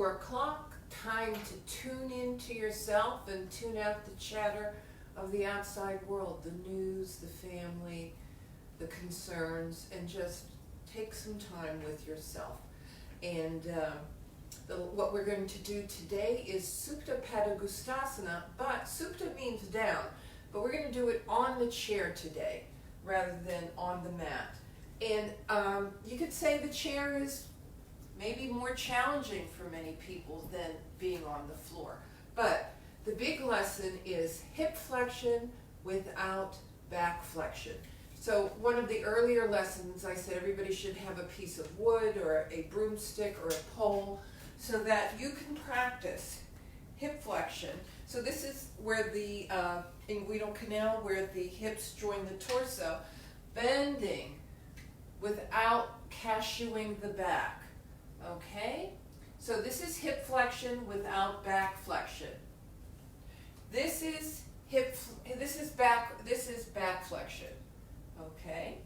4 o'clock, time to tune into yourself and tune out the chatter of the outside world, the news, the family, the concerns, and just take some time with yourself. And what we're going to do today is Supta Padangusthasana, but Supta means down, but we're going to do it on the chair today rather than on the mat. And you could say the chair is maybe more challenging for many people than being on the floor. But the big lesson is hip flexion without back flexion. So one of the earlier lessons, I said everybody should have a piece of wood or a broomstick or a pole so that you can practice hip flexion. So this is where the inguinal canal, where the hips join the torso, bending without cashewing the back. Okay? So this is hip flexion without back flexion. This is back flexion. Okay?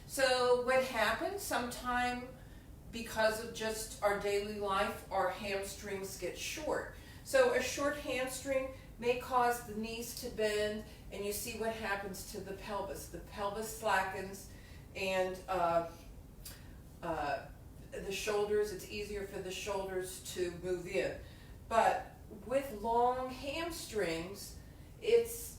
So what happens sometime, because of just our daily life, our hamstrings get short. So a short hamstring may cause the knees to bend, and you see what happens to the pelvis. The pelvis slackens, and the shoulders, it's easier for the shoulders to move in. But with long hamstrings, it's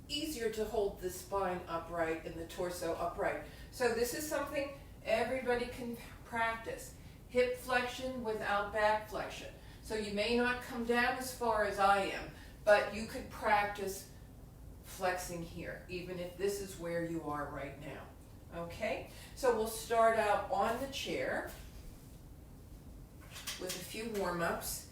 easier to hold the spine upright and the torso upright. So this is something everybody can practice. Hip flexion without back flexion. So you may not come down as far as I am, but you could practice flexing here, even if this is where you are right now. Okay? So we'll start out on the chair with a few warm-ups.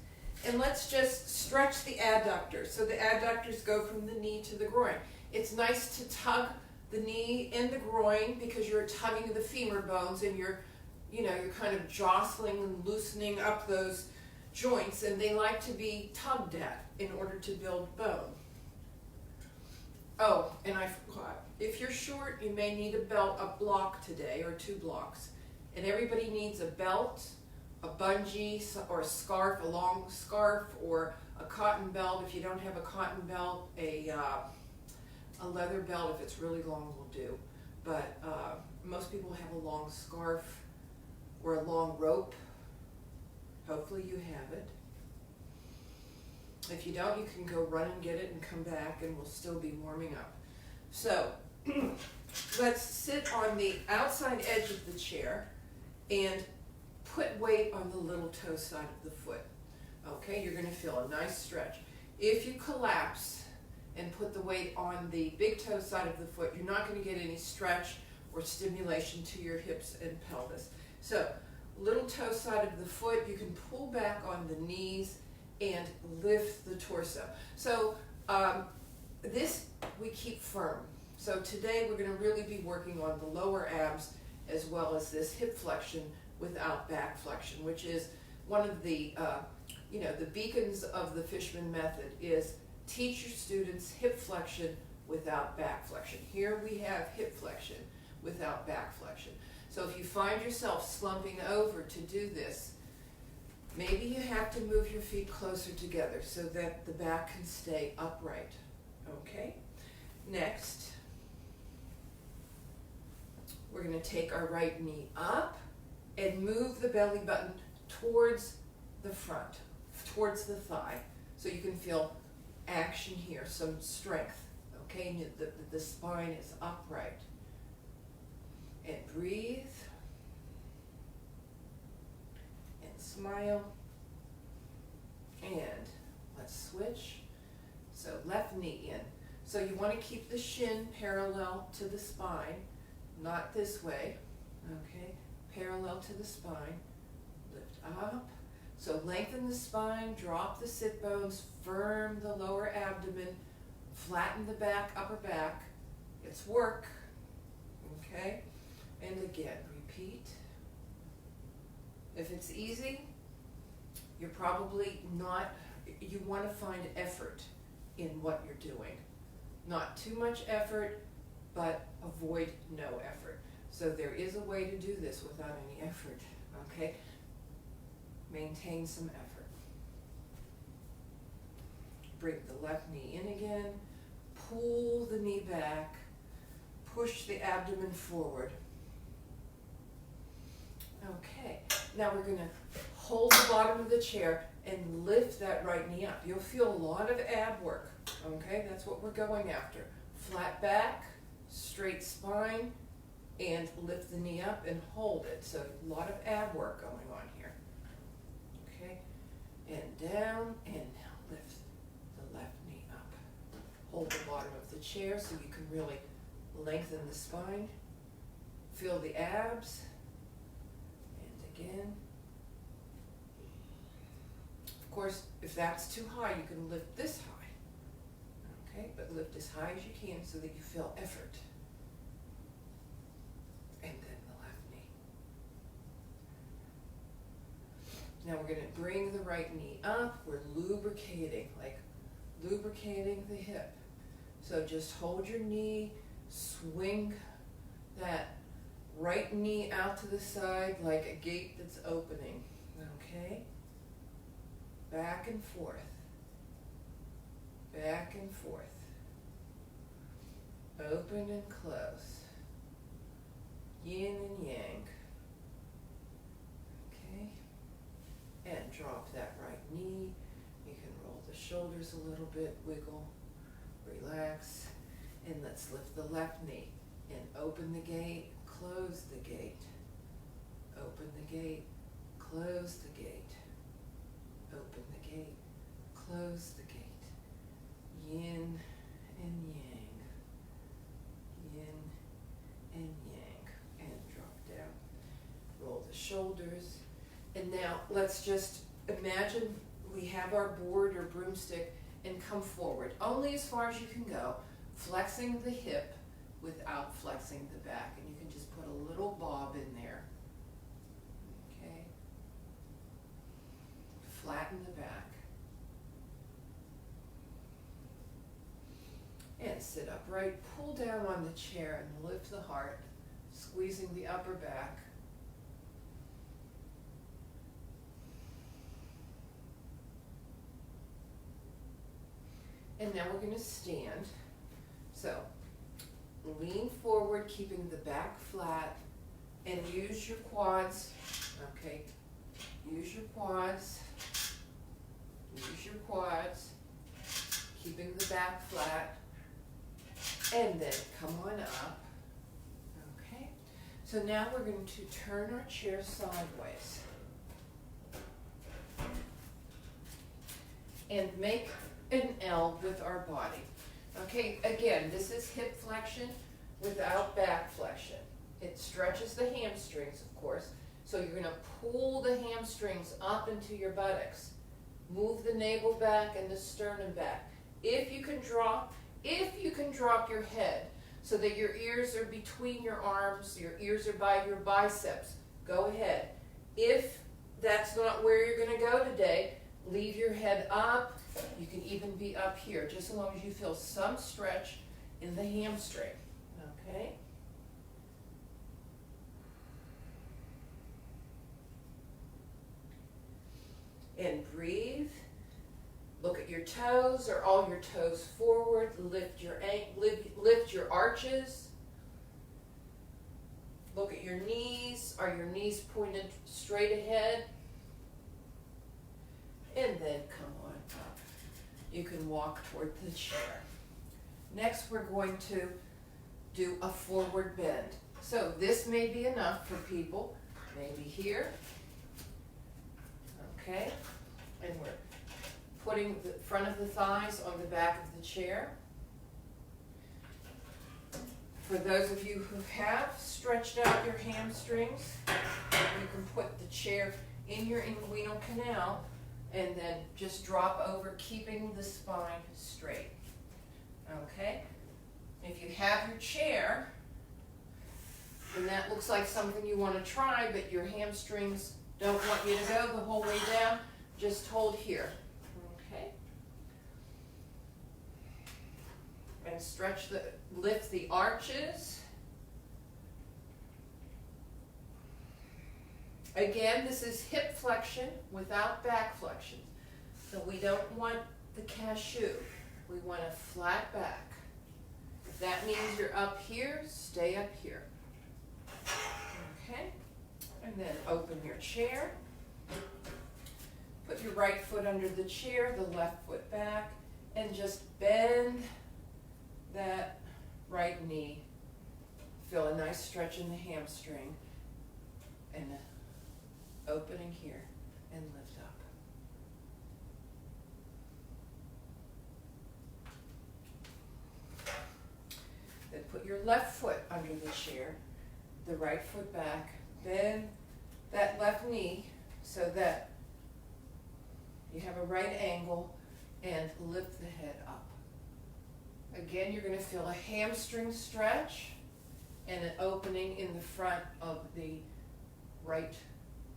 And let's just stretch the adductors. So the adductors go from the knee to the groin. It's nice to tug the knee and the groin because you're tugging the femur bones and you're kind of jostling and loosening up those joints, and they like to be tugged at in order to build bone. Oh, and I forgot. If you're short, you may need a block today, or 2 blocks. And everybody needs a belt, a bungee, or a scarf, a long scarf, or a cotton belt. If you don't have a cotton belt, a leather belt, if it's really long, will do. But most people have a long scarf or a long rope. Hopefully you have it. If you don't, you can go run and get it and come back, and we'll still be warming up. So let's sit on the outside edge of the chair and put weight on the little toe side of the foot. Okay, you're going to feel a nice stretch. If you collapse and put the weight on the big toe side of the foot, you're not going to get any stretch or stimulation to your hips and pelvis. So little toe side of the foot, you can pull back on the knees and lift the torso. So this we keep firm. So today we're going to really be working on the lower abs as well as this hip flexion without back flexion, which is one of the the beacons of the Fishman method is teach your students hip flexion without back flexion. Here we have hip flexion without back flexion. So if you find yourself slumping over to do this, maybe you have to move your feet closer together so that the back can stay upright. Okay? Next, we're going to take our right knee up and move the belly button towards the front, towards the thigh, so you can feel action here, some strength. Okay? And the spine is upright. And breathe. And smile. And let's switch. So left knee in. So you want to keep the shin parallel to the spine, not this way. Okay? Parallel to the spine. Lift up. So lengthen the spine, drop the sit bones, firm the lower abdomen, flatten the back, upper back. It's work. Okay? And again, repeat. If it's easy, you're probably not, you want to find effort in what you're doing. Not too much effort, but avoid no effort. So there is a way to do this without any effort, okay? Maintain some effort. Bring the left knee in again. Pull the knee back. Push the abdomen forward. Okay, now we're going to hold the bottom of the chair and lift that right knee up. You'll feel a lot of ab work. Okay, that's what we're going after. Flat back, straight spine, and lift the knee up and hold it. So a lot of ab work going on here. Okay, and down, and now lift the left knee up. Hold the bottom of the chair so you can really lengthen the spine. Feel the abs. And again. Of course, if that's too high, you can lift this high. Okay, but lift as high as you can so that you feel effort. And then the left knee. Now we're going to bring the right knee up. We're lubricating the hip. So just hold your knee, swing that right knee out to the side like a gate that's opening. Okay? Back and forth. Back and forth. Open and close. Yin and yang. Okay? And drop that right knee. You can roll the shoulders a little bit, wiggle, relax. And let's lift the left knee. And open the gate, close the gate. Open the gate, close the gate. Open the gate, close the gate. Yin and yang. Yin and yang. And drop down. Roll the shoulders. And now let's just imagine we have our board or broomstick and come forward. Only as far as you can go. Flexing the hip without flexing the back. And you can just put a little bob in there. Okay? Flatten the back. And sit upright. Pull down on the chair and lift the heart, squeezing the upper back. And now we're going to stand. So, lean forward, keeping the back flat, and use your quads. Okay, use your quads. Use your quads, keeping the back flat, and then come on up. Okay, so now we're going to turn our chair sideways and make an L with our body. Okay, again, this is hip flexion without back flexion. It stretches the hamstrings, of course, so you're going to pull the hamstrings up into your buttocks. Move the navel back and the sternum back. If you can drop your head so that your ears are between your arms, your ears are by your biceps, go ahead. If that's not where you're going to go today, leave your head up. You can even be up here, just as long as you feel some stretch in the hamstring. Okay? And breathe. Look at your toes. Are all your toes forward? Lift your arches. Look at your knees. Are your knees pointed straight ahead? And then come on up. You can walk toward the chair. Next, we're going to do a forward bend. So this may be enough for people. Maybe here. Okay, and we're putting the front of the thighs on the back of the chair. For those of you who have stretched out your hamstrings, you can put the chair in your inguinal canal and then just drop over, keeping the spine straight. Okay? If you have your chair, and that looks like something you want to try, but your hamstrings don't want you to go the whole way down, just hold here. Okay? And lift the arches. Again, this is hip flexion without back flexion. So we don't want the cashew. We want a flat back. If that means you're up here, stay up here. Okay? And then open your chair. Put your right foot under the chair, the left foot back, and just bend that right knee. Feel a nice stretch in the hamstring. And opening here and lift up. Then put your left foot under the chair, the right foot back, bend that left knee so that you have a right angle and lift the head up. Again, you're going to feel a hamstring stretch and an opening in the front of the right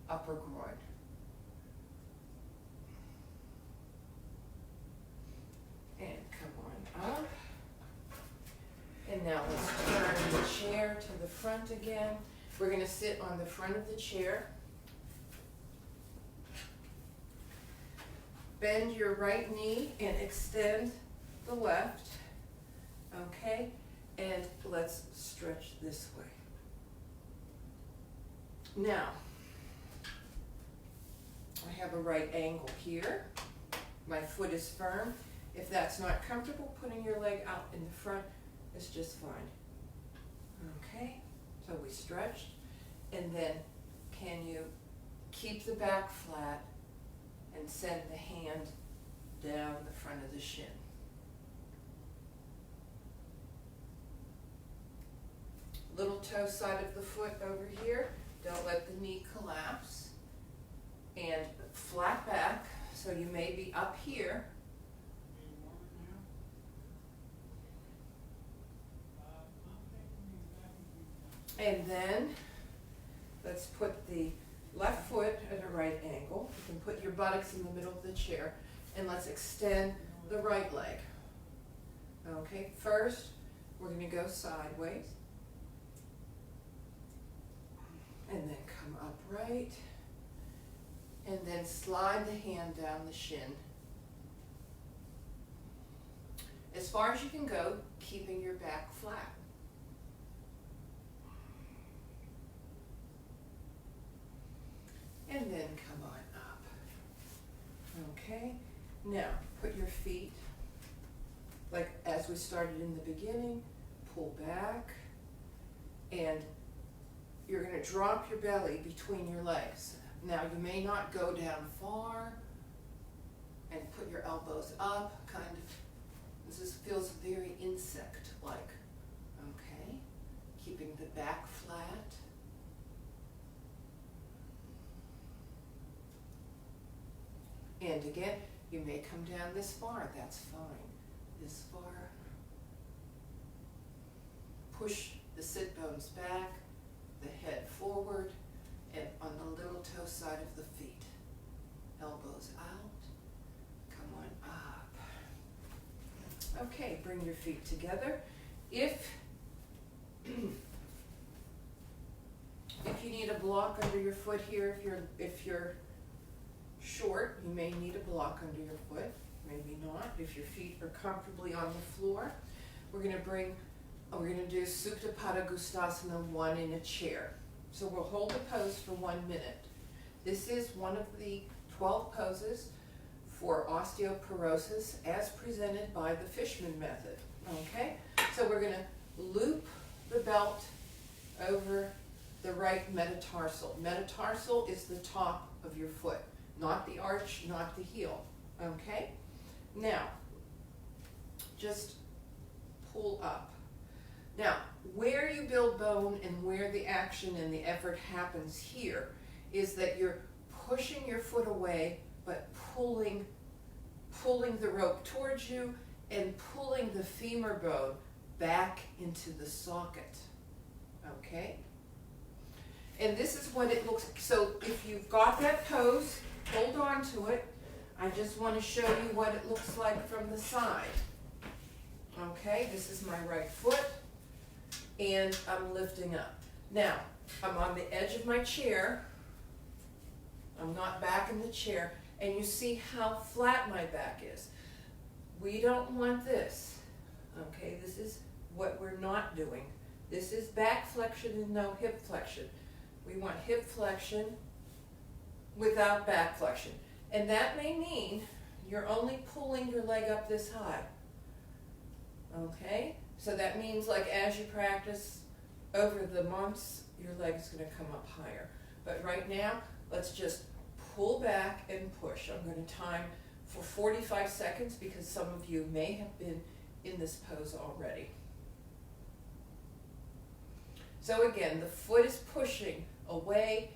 upper groin. And come on up. And now let's turn the chair to the front again. We're going to sit on the front of the chair. Bend your right knee and extend the left. Okay? And let's stretch this way. Now, I have a right angle here. My foot is firm. If that's not comfortable, putting your leg out in the front is just fine. Okay, so we stretched. And then can you keep the back flat and send the hand down the front of the shin? Little toe side of the foot over here. Don't let the knee collapse. And flat back, so you may be up here. And then let's put the left foot at a right angle. You can put your buttocks in the middle of the chair. And let's extend the right leg. Okay, first we're going to go sideways. And then come upright. And then slide the hand down the shin. As far as you can go, keeping your back flat. And then come on up. Okay? Now, put your feet, like as we started in the beginning, pull back. And you're going to drop your belly between your legs. Now, you may not go down far and put your elbows up, kind of. This feels very insect-like. Okay? Keeping the back flat. And again, you may come down this far. That's fine. This far. Push the sit bones back, the head forward, and on the little toe side of the feet. Elbows out. Come on up. Okay, bring your feet together. If you need a block under your foot here, if you're short, you may need a block under your foot. Maybe not. If your feet are comfortably on the floor, we're going to do Supta Padangusthasana 1 in a chair. So we'll hold the pose for 1 minute. This is one of the 12 poses for osteoporosis as presented by the Fishman method. Okay? So we're going to loop the belt over the right metatarsal. Metatarsal is the top of your foot, not the arch, not the heel. Okay? Now, just pull up. Now, where you build bone and where the action and the effort happens here is that you're pushing your foot away, but pulling the rope towards you and pulling the femur bone back into the socket. Okay? And this is what it looks like. So if you've got that pose, hold on to it. I just want to show you what it looks like from the side. Okay, this is my right foot, and I'm lifting up. Now, I'm on the edge of my chair, I'm not back in the chair, and you see how flat my back is. We don't want this, okay? This is what we're not doing. This is back flexion and no hip flexion. We want hip flexion without back flexion. And that may mean you're only pulling your leg up this high, okay? So that means, like, as you practice over the months, your leg is going to come up higher. But right now, let's just pull back and push. I'm going to time for 45 seconds because some of you may have been in this pose already. So again, the foot is pushing away,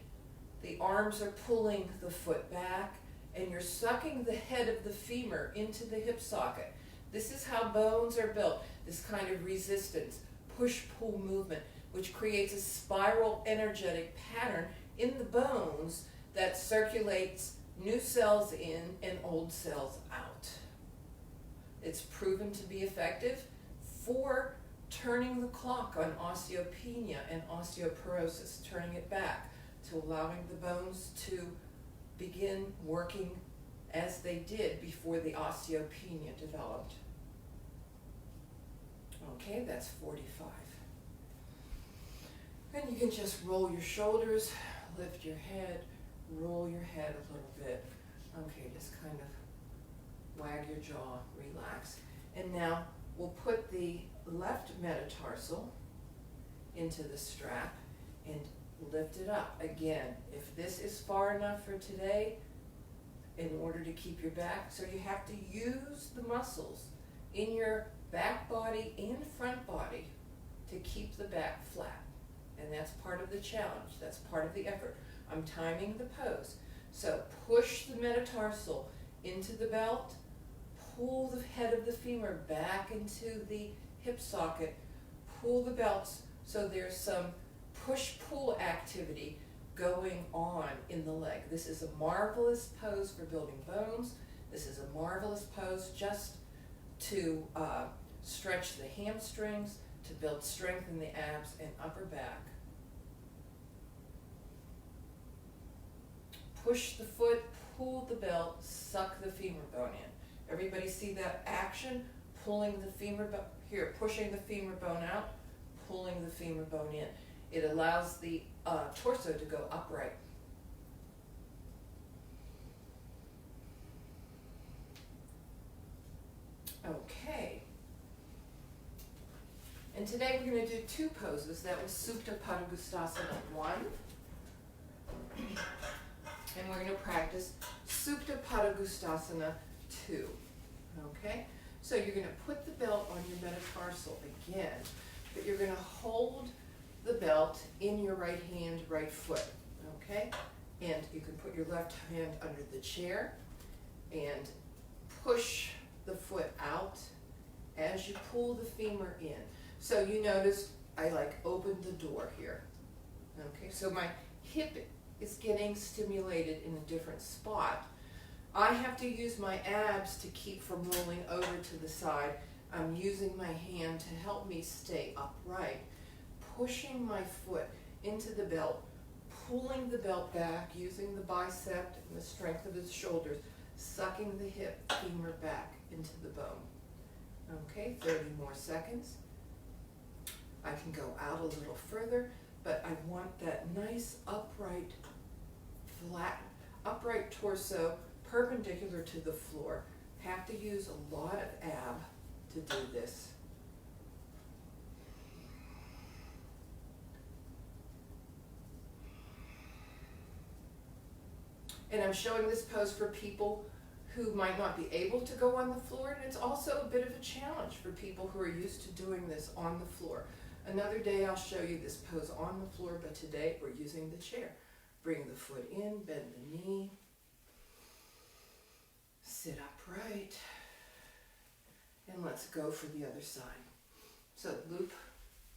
the arms are pulling the foot back, and you're sucking the head of the femur into the hip socket. This is how bones are built, this kind of resistance, push-pull movement, which creates a spiral energetic pattern in the bones that circulates new cells in and old cells out. It's proven to be effective for turning the clock on osteopenia and osteoporosis, turning it back to allowing the bones to begin working as they did before the osteopenia developed. Okay, that's 45. Then you can just roll your shoulders, lift your head, roll your head a little bit. Okay, just kind of wag your jaw, relax. And now we'll put the left metatarsal into the strap and lift it up. Again, if this is far enough for today, in order to keep your back, so you have to use the muscles in your back body and front body to keep the back flat. And that's part of the challenge, that's part of the effort. I'm timing the pose. So push the metatarsal into the belt, pull the head of the femur back into the hip socket, pull the belts so there's some push-pull activity going on in the leg. This is a marvelous pose for building bones. This is a marvelous pose just to stretch the hamstrings, to build strength in the abs and upper back. Push the foot, pull the belt, suck the femur bone in. Everybody see that action? Pulling the femur bone, here, pushing the femur bone out, pulling the femur bone in. It allows the torso to go upright. Okay. And today we're going to do two poses. That was Supta Padangusthasana 1. And we're going to practice Supta Padangusthasana 2. Okay? So you're going to put the belt on your metatarsal again, but you're going to hold the belt in your right hand, right foot. Okay? And you can put your left hand under the chair and push the foot out as you pull the femur in. So you notice I opened the door here. Okay, so my hip is getting stimulated in a different spot. I have to use my abs to keep from rolling over to the side. I'm using my hand to help me stay upright, pushing my foot into the belt, pulling the belt back, using the bicep and the strength of the shoulders, sucking the hip femur back into the bone. Okay, 30 more seconds. I can go out a little further, but I want that nice upright, flat, upright torso perpendicular to the floor. Have to use a lot of ab to do this. And I'm showing this pose for people who might not be able to go on the floor, and it's also a bit of a challenge for people who are used to doing this on the floor. Another day I'll show you this pose on the floor, but today we're using the chair. Bring the foot in, bend the knee, sit upright, and let's go for the other side. So loop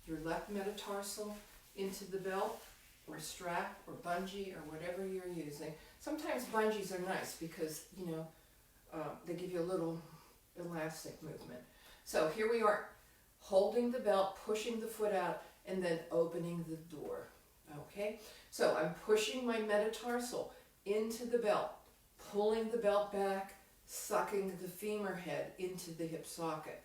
your left metatarsal into the belt or strap or bungee or whatever you're using. Sometimes bungees are nice because, they give you a little elastic movement. So here we are, holding the belt, pushing the foot out, and then opening the door. Okay? So I'm pushing my metatarsal into the belt, pulling the belt back, sucking the femur head into the hip socket.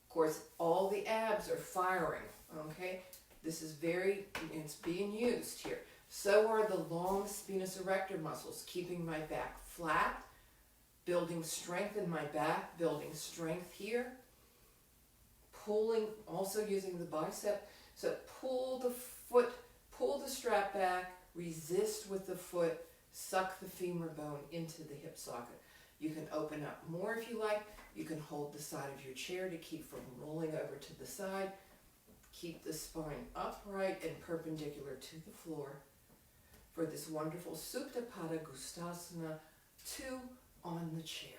Of course, all the abs are firing, okay? This is it's being used here. So are the long spinous erector muscles, keeping my back flat, building strength in my back, building strength here. Pulling, also using the bicep. So pull the foot, pull the strap back, resist with the foot, suck the femur bone into the hip socket. You can open up more if you like. You can hold the side of your chair to keep from rolling over to the side. Keep the spine upright and perpendicular to the floor for this wonderful Supta Padangusthasana 2 on the chair.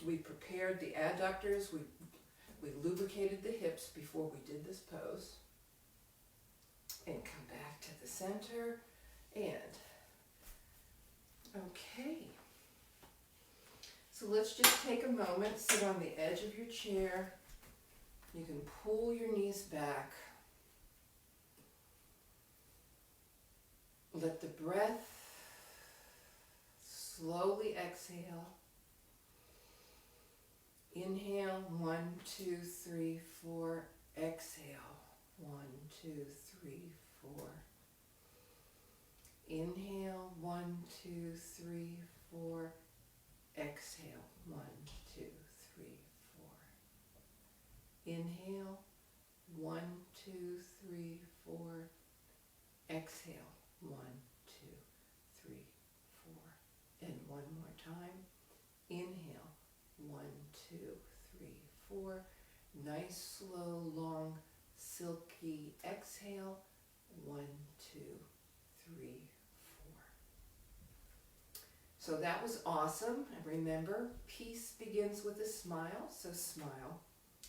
We prepared the adductors, we lubricated the hips before we did this pose. And come back to the center, and okay. So let's just take a moment, sit on the edge of your chair. You can pull your knees back. Let the breath slowly exhale. Inhale, 1, 2, 3, 4. Exhale, 1, 2, 3, 4. Inhale, 1, 2, 3, 4. Exhale, 1, 2, 3, 4. Inhale, 1, 2, 3, 4. Exhale, 1, 2, 3, 4. And one more time. Inhale, 1, 2, 3, 4. Nice, slow, long, silky exhale. 1, 2, 3, 4. So that was awesome. And remember, peace begins with a smile. So smile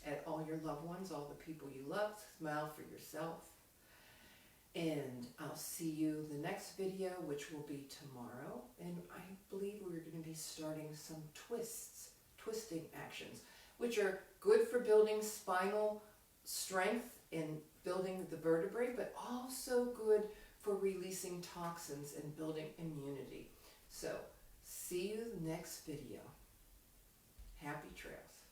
at all your loved ones, all the people you love. Smile for yourself. And I'll see you the next video, which will be tomorrow. And I believe we're going to be starting some twisting actions, which are good for building spinal strength and building the vertebrae, but also good for releasing toxins and building immunity. So, see you next video. Happy trails.